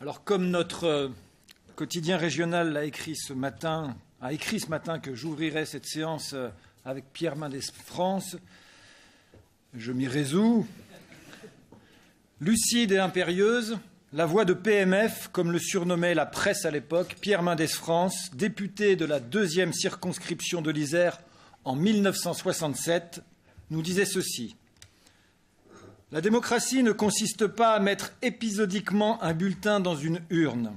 Alors, comme notre quotidien régional a écrit ce matin que j'ouvrirais cette séance avec Pierre Mendès France, je m'y résous. Lucide et impérieuse, la voix de PMF, comme le surnommait la presse à l'époque, Pierre Mendès France, député de la 2e circonscription de l'Isère en 1967, nous disait ceci. La démocratie ne consiste pas à mettre épisodiquement un bulletin dans une urne,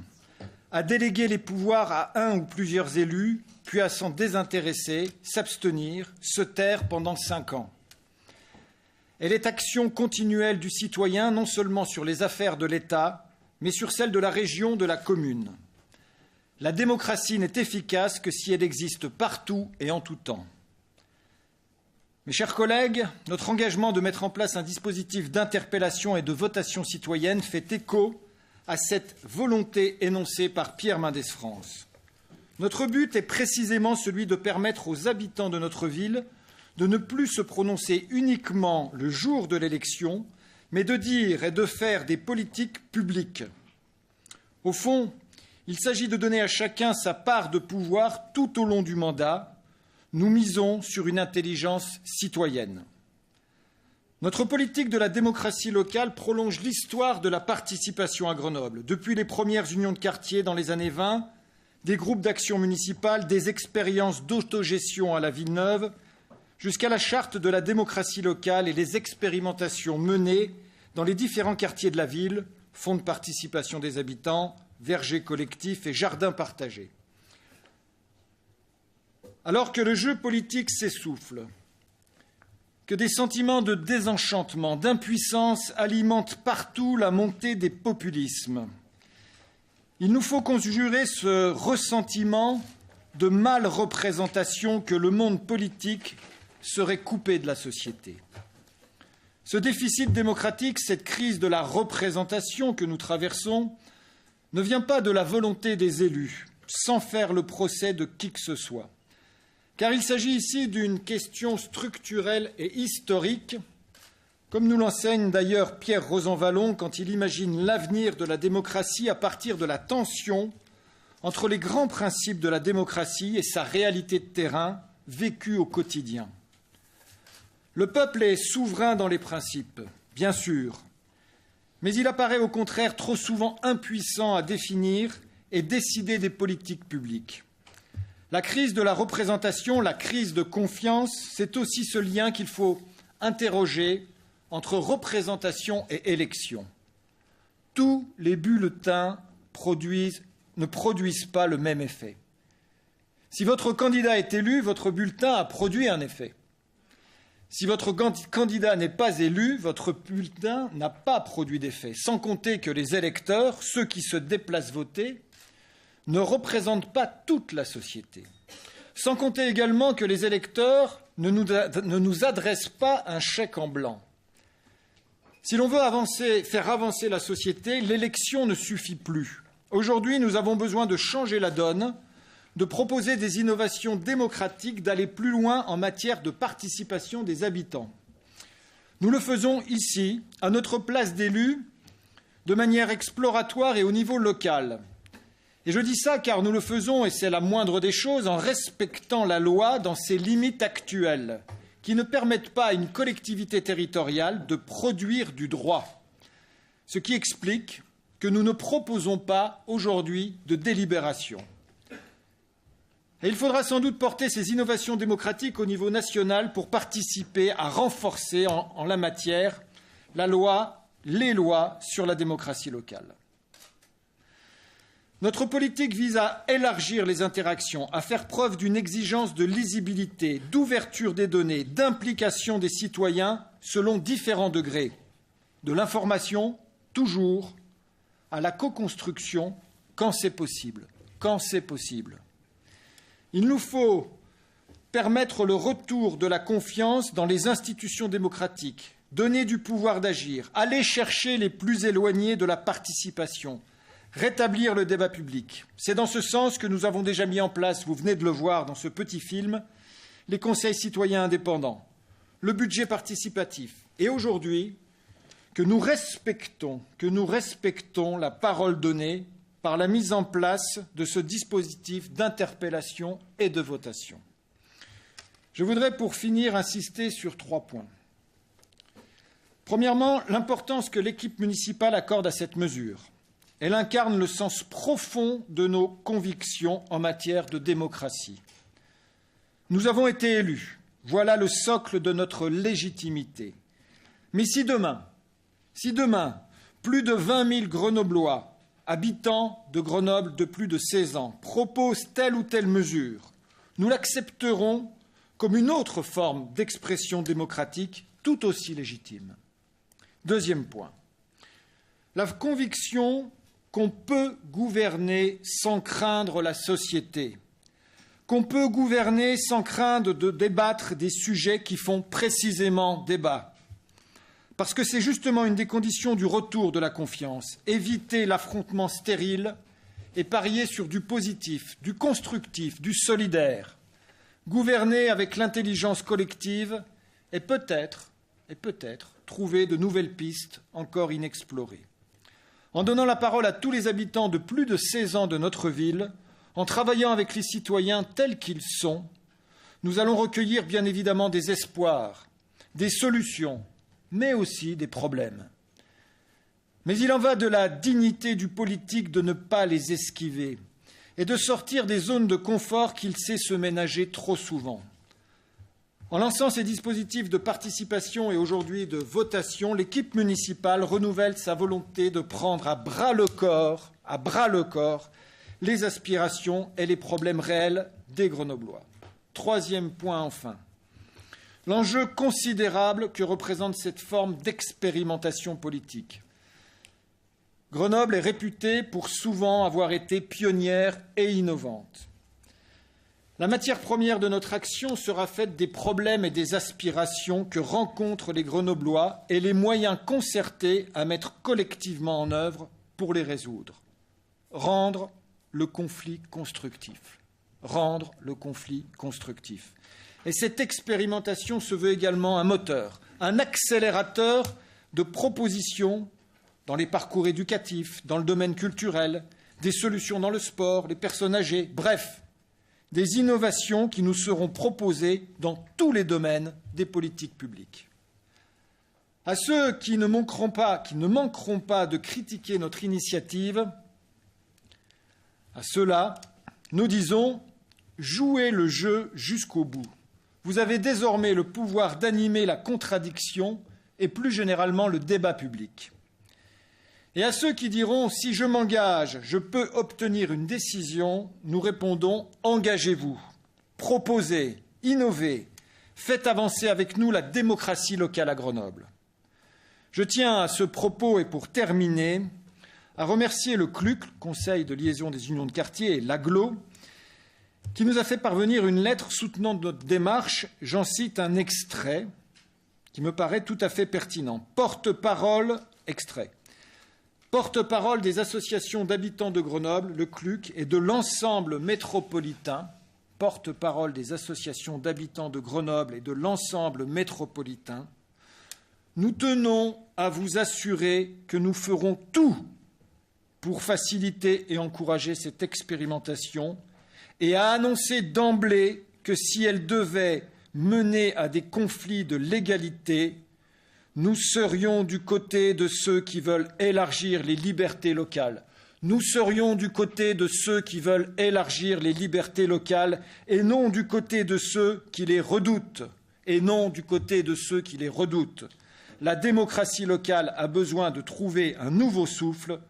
à déléguer les pouvoirs à un ou plusieurs élus, puis à s'en désintéresser, s'abstenir, se taire pendant 5 ans. Elle est action continuelle du citoyen, non seulement sur les affaires de l'État, mais sur celles de la région, de la commune. La démocratie n'est efficace que si elle existe partout et en tout temps. Mes chers collègues, notre engagement de mettre en place un dispositif d'interpellation et de votation citoyenne fait écho à cette volonté énoncée par Pierre Mendès France. Notre but est précisément celui de permettre aux habitants de notre ville de ne plus se prononcer uniquement le jour de l'élection, mais de dire et de faire des politiques publiques. Au fond, il s'agit de donner à chacun sa part de pouvoir tout au long du mandat. Nous misons sur une intelligence citoyenne. Notre politique de la démocratie locale prolonge l'histoire de la participation à Grenoble, depuis les premières unions de quartier dans les années 20, des groupes d'action municipale, des expériences d'autogestion à la Villeneuve, jusqu'à la charte de la démocratie locale et les expérimentations menées dans les différents quartiers de la ville, fonds de participation des habitants, vergers collectifs et jardins partagés. Alors que le jeu politique s'essouffle, que des sentiments de désenchantement, d'impuissance alimentent partout la montée des populismes, il nous faut conjurer ce ressentiment de mal-représentation que le monde politique serait coupé de la société. Ce déficit démocratique, cette crise de la représentation que nous traversons, ne vient pas de la volonté des élus, sans faire le procès de qui que ce soit. Car il s'agit ici d'une question structurelle et historique, comme nous l'enseigne d'ailleurs Pierre Rosanvallon quand il imagine l'avenir de la démocratie à partir de la tension entre les grands principes de la démocratie et sa réalité de terrain vécue au quotidien. Le peuple est souverain dans les principes, bien sûr, mais il apparaît au contraire trop souvent impuissant à définir et décider des politiques publiques. La crise de la représentation, la crise de confiance, c'est aussi ce lien qu'il faut interroger entre représentation et élection. Tous les bulletins ne produisent pas le même effet. Si votre candidat est élu, votre bulletin a produit un effet. Si votre candidat n'est pas élu, votre bulletin n'a pas produit d'effet, sans compter que les électeurs, ceux qui se déplacent voter, ne représentent pas toute la société. Sans compter également que les électeurs ne nous adressent pas un chèque en blanc. Si l'on veut faire avancer la société, l'élection ne suffit plus. Aujourd'hui, nous avons besoin de changer la donne, de proposer des innovations démocratiques, d'aller plus loin en matière de participation des habitants. Nous le faisons ici, à notre place d'élus, de manière exploratoire et au niveau local. Et je dis ça car nous le faisons, et c'est la moindre des choses, en respectant la loi dans ses limites actuelles, qui ne permettent pas à une collectivité territoriale de produire du droit. Ce qui explique que nous ne proposons pas aujourd'hui de délibération. Et il faudra sans doute porter ces innovations démocratiques au niveau national pour participer à renforcer en la matière les lois sur la démocratie locale. Notre politique vise à élargir les interactions, à faire preuve d'une exigence de lisibilité, d'ouverture des données, d'implication des citoyens selon différents degrés, de l'information, toujours, à la co-construction, quand c'est possible. Quand c'est possible. Il nous faut permettre le retour de la confiance dans les institutions démocratiques, donner du pouvoir d'agir, aller chercher les plus éloignés de la participation, rétablir le débat public. C'est dans ce sens que nous avons déjà mis en place, vous venez de le voir dans ce petit film, les conseils citoyens indépendants, le budget participatif et aujourd'hui, que nous respectons la parole donnée par la mise en place de ce dispositif d'interpellation et de votation. Je voudrais pour finir insister sur 3 points. Premièrement, l'importance que l'équipe municipale accorde à cette mesure. Elle incarne le sens profond de nos convictions en matière de démocratie. Nous avons été élus, voilà le socle de notre légitimité. Mais si demain, plus de 20 000 Grenoblois, habitants de Grenoble de plus de 16 ans, proposent telle ou telle mesure, nous l'accepterons comme une autre forme d'expression démocratique tout aussi légitime. Deuxième point, la conviction qu'on peut gouverner sans craindre la société, qu'on peut gouverner sans craindre de débattre des sujets qui font précisément débat. Parce que c'est justement une des conditions du retour de la confiance, éviter l'affrontement stérile et parier sur du positif, du constructif, du solidaire, gouverner avec l'intelligence collective et peut-être trouver de nouvelles pistes encore inexplorées. En donnant la parole à tous les habitants de plus de 16 ans de notre ville, en travaillant avec les citoyens tels qu'ils sont, nous allons recueillir bien évidemment des espoirs, des solutions, mais aussi des problèmes. Mais il en va de la dignité du politique de ne pas les esquiver et de sortir des zones de confort qu'il sait se ménager trop souvent. En lançant ces dispositifs de participation et aujourd'hui de votation, l'équipe municipale renouvelle sa volonté de prendre à bras le corps les aspirations et les problèmes réels des Grenoblois. Troisième point enfin, l'enjeu considérable que représente cette forme d'expérimentation politique. Grenoble est réputée pour souvent avoir été pionnière et innovante. La matière première de notre action sera faite des problèmes et des aspirations que rencontrent les Grenoblois et les moyens concertés à mettre collectivement en œuvre pour les résoudre. Rendre le conflit constructif. Rendre le conflit constructif. Et cette expérimentation se veut également un moteur, un accélérateur de propositions dans les parcours éducatifs, dans le domaine culturel, des solutions dans le sport, les personnes âgées, bref, des innovations qui nous seront proposées dans tous les domaines des politiques publiques. À ceux qui ne manqueront pas de critiquer notre initiative, à ceux-là, nous disons « jouez le jeu jusqu'au bout ». Vous avez désormais le pouvoir d'animer la contradiction et plus généralement le débat public. Et à ceux qui diront « si je m'engage, je peux obtenir une décision », nous répondons « engagez-vous, proposez, innovez, faites avancer avec nous la démocratie locale à Grenoble ». Je tiens à ce propos et pour terminer à remercier le CLUC, Conseil de liaison des unions de quartier, et l'AGLO, qui nous a fait parvenir une lettre soutenant notre démarche. J'en cite un extrait qui me paraît tout à fait pertinent. Porte-parole, extrait. Porte-parole des associations d'habitants de Grenoble, le CLUC, et de l'ensemble métropolitain, porte-parole des associations d'habitants de Grenoble et de l'ensemble métropolitain, nous tenons à vous assurer que nous ferons tout pour faciliter et encourager cette expérimentation et à annoncer d'emblée que si elle devait mener à des conflits de légalité, nous serions du côté de ceux qui veulent élargir les libertés locales. Nous serions du côté de ceux qui veulent élargir les libertés locales et non du côté de ceux qui les redoutent. La démocratie locale a besoin de trouver un nouveau souffle.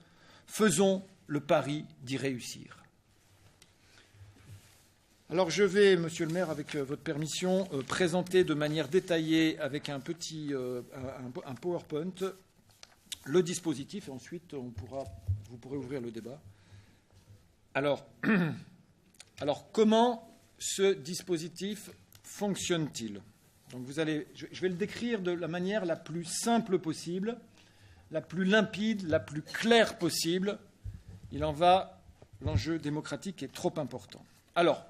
Faisons le pari d'y réussir. Alors je vais, Monsieur le maire, avec votre permission, présenter de manière détaillée avec un PowerPoint le dispositif et ensuite vous pourrez ouvrir le débat. Alors comment ce dispositif fonctionne-t-il ? Donc je vais le décrire de la manière la plus simple possible, la plus limpide, la plus claire possible. Il en va, l'enjeu démocratique est trop important. Alors,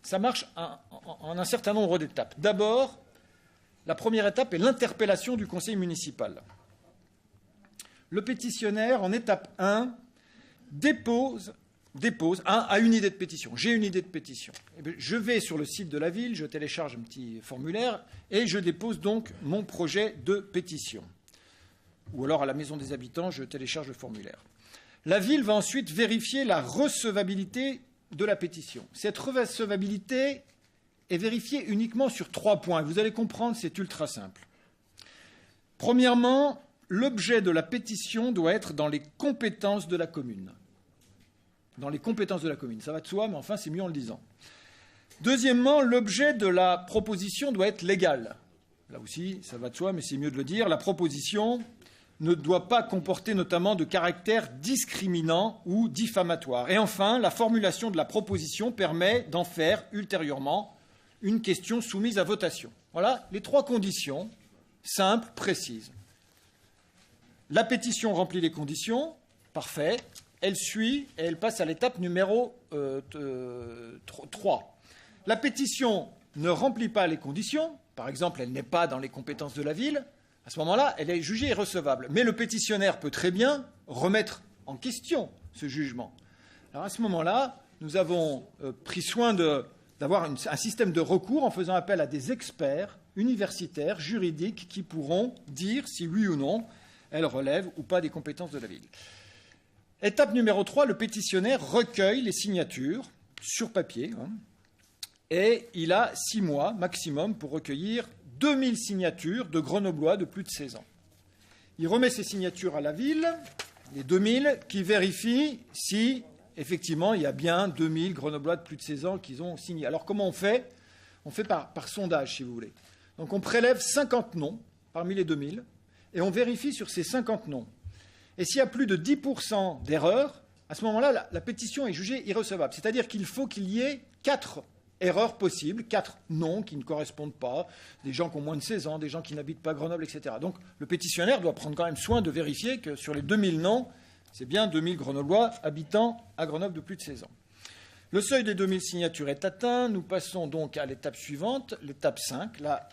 ça marche en un certain nombre d'étapes. D'abord, la première étape est l'interpellation du conseil municipal. le pétitionnaire, en étape 1, a une idée de pétition. J'ai une idée de pétition. Eh bien, je vais sur le site de la ville, je télécharge un petit formulaire et je dépose donc mon projet de pétition. Ou alors à la maison des habitants, je télécharge le formulaire. La ville va ensuite vérifier la recevabilité de la pétition. Cette recevabilité est vérifiée uniquement sur 3 points. Vous allez comprendre, c'est ultra simple. Premièrement, l'objet de la pétition doit être dans les compétences de la commune. Dans les compétences de la commune. Ça va de soi, mais enfin, c'est mieux en le disant. Deuxièmement, l'objet de la proposition doit être légal. Là aussi, ça va de soi, mais c'est mieux de le dire. La proposition ne doit pas comporter notamment de caractère discriminant ou diffamatoire. Et enfin, la formulation de la proposition permet d'en faire ultérieurement une question soumise à votation. Voilà les 3 conditions, simples, précises. La pétition remplit les conditions, parfait. Elle suit et elle passe à l'étape numéro 3. La pétition ne remplit pas les conditions, par exemple, elle n'est pas dans les compétences de la ville, à ce moment-là, elle est jugée irrecevable. Mais le pétitionnaire peut très bien remettre en question ce jugement. Alors à ce moment-là, nous avons pris soin d'avoir un système de recours en faisant appel à des experts universitaires, juridiques, qui pourront dire si oui ou non elle relève ou pas des compétences de la ville. Étape numéro 3, le pétitionnaire recueille les signatures sur papier et il a 6 mois maximum pour recueillir 2000 signatures de Grenoblois de plus de 16 ans. Il remet ces signatures à la ville, les 2000, qui vérifient si, effectivement, il y a bien 2000 Grenoblois de plus de 16 ans qui ont signé. Alors, comment on fait ? On fait par sondage, si vous voulez. Donc, on prélève 50 noms parmi les 2000 et on vérifie sur ces 50 noms. Et s'il y a plus de 10% d'erreurs, à ce moment-là, la pétition est jugée irrecevable. C'est-à-dire qu'il faut qu'il y ait 4 erreurs possibles, 4 noms qui ne correspondent pas, des gens qui ont moins de 16 ans, des gens qui n'habitent pas Grenoble, etc. Donc le pétitionnaire doit prendre quand même soin de vérifier que sur les 2000 noms, c'est bien 2000 Grenoblois habitant à Grenoble de plus de 16 ans. Le seuil des 2000 signatures est atteint. Nous passons donc à l'étape suivante, l'étape 5. La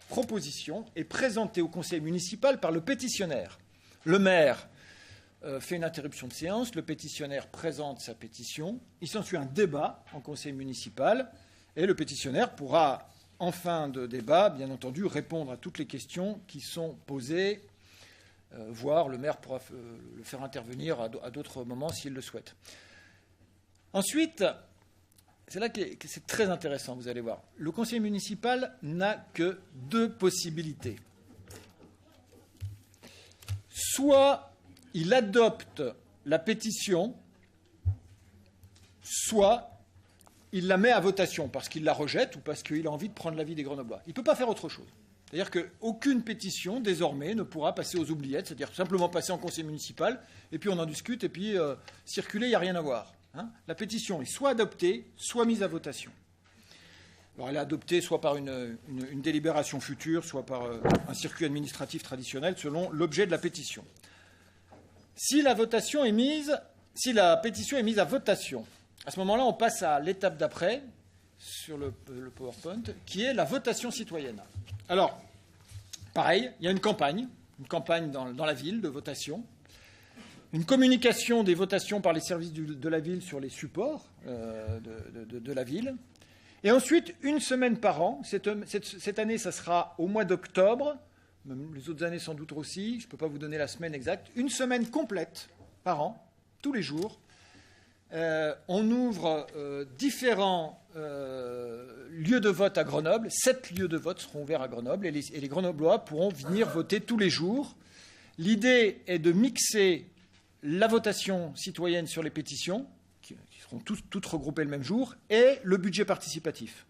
proposition est présentée au conseil municipal par le pétitionnaire. Le maire fait une interruption de séance, le pétitionnaire présente sa pétition, il s'ensuit un débat en conseil municipal et le pétitionnaire pourra, en fin de débat, bien entendu, répondre à toutes les questions qui sont posées, voire le maire pourra le faire intervenir à d'autres moments s'il le souhaite. Ensuite, c'est là que c'est très intéressant, vous allez voir. Le conseil municipal n'a que 2 possibilités. Soit il adopte la pétition, soit il la met à votation parce qu'il la rejette ou parce qu'il a envie de prendre l'avis des Grenoblois. Il ne peut pas faire autre chose. C'est-à-dire qu'aucune pétition, désormais, ne pourra passer aux oubliettes, c'est-à-dire simplement passer en conseil municipal, et puis on en discute, et puis circuler, il n'y a rien à voir. La pétition est soit adoptée, soit mise à votation. Alors elle est adoptée soit par une délibération future, soit par un circuit administratif traditionnel, selon l'objet de la pétition. Si la pétition est mise à votation, à ce moment-là, on passe à l'étape d'après, sur le PowerPoint, qui est la votation citoyenne. Alors, pareil, il y a une campagne dans la ville de votation, une communication des votations par les services de la ville sur les supports de la ville, et ensuite, une semaine par an, cette année, ça sera au mois d'octobre, même les autres années sans doute aussi, je ne peux pas vous donner la semaine exacte, une semaine complète par an, tous les jours. On ouvre différents lieux de vote à Grenoble. 7 lieux de vote seront ouverts à Grenoble et les Grenoblois pourront venir voter tous les jours. L'idée est de mixer la votation citoyenne sur les pétitions, qui seront toutes regroupées le même jour, et le budget participatif,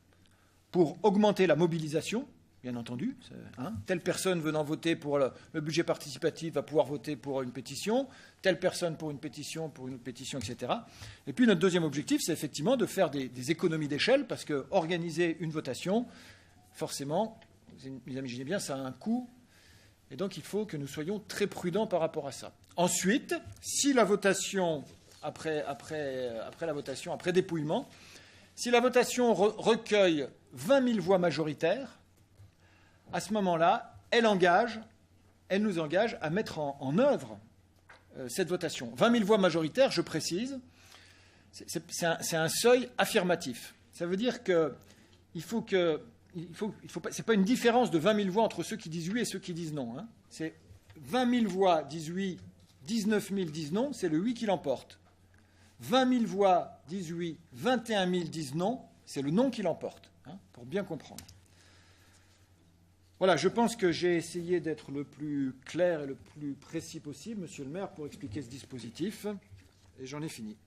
pour augmenter la mobilisation. Bien entendu, telle personne venant voter pour le budget participatif va pouvoir voter pour une pétition, telle personne pour une pétition, etc. Et puis notre deuxième objectif, c'est effectivement de faire des économies d'échelle, parce que organiser une votation, forcément, vous imaginez bien, ça a un coût, et donc il faut que nous soyons très prudents par rapport à ça. Ensuite, si la votation, après dépouillement, si la votation recueille 20 000 voix majoritaires, à ce moment-là, elle nous engage à mettre en œuvre cette votation. 20 000 voix majoritaires, je précise, c'est un seuil affirmatif. Ça veut dire que c'est pas une différence de 20 000 voix entre ceux qui disent oui et ceux qui disent non. Hein. C'est 20 000 voix disent oui, 19 000 disent non, c'est le oui qui l'emporte. 20 000 voix disent oui, 21 000 disent non, c'est le non qui l'emporte, hein, pour bien comprendre. Voilà, je pense que j'ai essayé d'être le plus clair et le plus précis possible, Monsieur le maire, pour expliquer ce dispositif, et j'en ai fini.